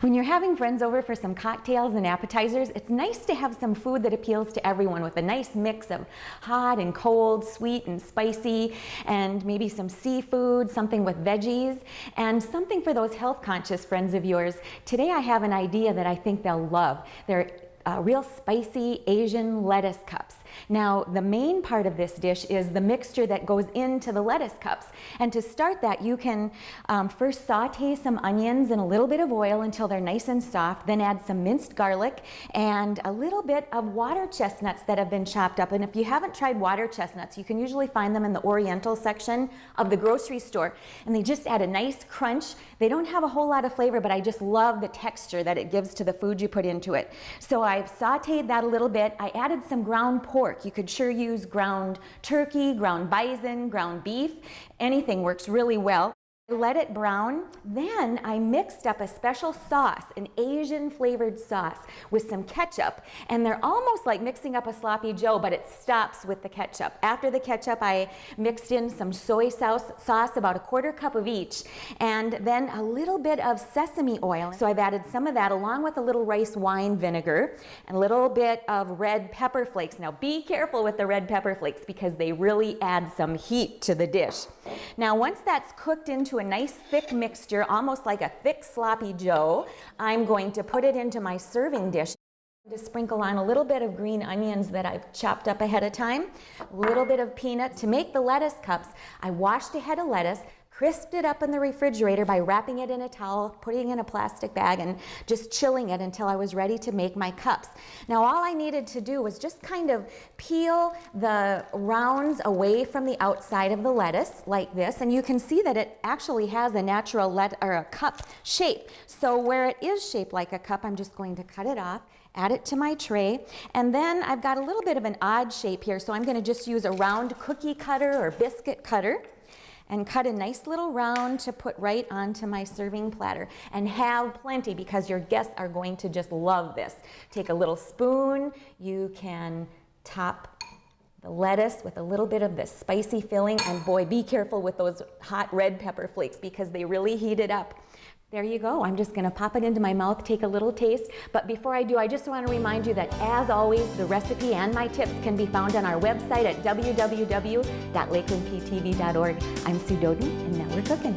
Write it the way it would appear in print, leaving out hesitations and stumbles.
When you're having friends over for some cocktails and appetizers, it's nice to have some food that appeals to everyone with a nice mix of hot and cold, sweet and spicy, and maybe some seafood, something with veggies, and something for those health-conscious friends of yours. Today I have an idea that I think they'll love. They're real spicy Asian lettuce cups. Now, the main part of this dish is the mixture that goes into the lettuce cups. And to start that, you can first saute some onions in a little bit of oil until they're nice and soft, then add some minced garlic and a little bit of water chestnuts that have been chopped up. And if you haven't tried water chestnuts, you can usually find them in the Oriental section of the grocery store. And they just add a nice crunch. They don't have a whole lot of flavor, but I just love the texture that it gives to the food you put into it. So I've sauteed that a little bit. I added some ground pork. You could sure use ground turkey, ground bison, ground beef. Anything works really well. Let it brown. Then I mixed up a special sauce, an Asian flavored sauce with some ketchup. And they're almost like mixing up a sloppy joe, but it stops with the ketchup. After the ketchup, I mixed in some soy sauce, about a 1/4 cup of each, and then a little bit of sesame oil. So I've added some of that along with a little rice wine vinegar and a little bit of red pepper flakes. Now be careful with the red pepper flakes because they really add some heat to the dish. Now once that's cooked into a nice thick mixture, almost like a thick sloppy joe, I'm going to put it into my serving dish. To sprinkle on a little bit of green onions that I've chopped up ahead of time, a little bit of peanuts. To make the lettuce cups, I washed a head of lettuce, crisped it up in the refrigerator by wrapping it in a towel, putting it in a plastic bag, and just chilling it until I was ready to make my cups. Now all I needed to do was just kind of peel the rounds away from the outside of the lettuce like this, and you can see that it actually has a natural a cup shape. So where it is shaped like a cup, I'm just going to cut it off, add it to my tray, and then I've got a little bit of an odd shape here, so I'm going to just use a round cookie cutter or biscuit cutter and cut a nice little round to put right onto my serving platter. And have plenty because your guests are going to just love this. Take a little spoon, you can top the lettuce with a little bit of this spicy filling, and boy, be careful with those hot red pepper flakes because they really heat it up. There you go. I'm just going to pop it into my mouth, take a little taste. But before I do, I just want to remind you that, as always, the recipe and my tips can be found on our website at www.lakelandptv.org. I'm Sue Doden, and now we're cooking.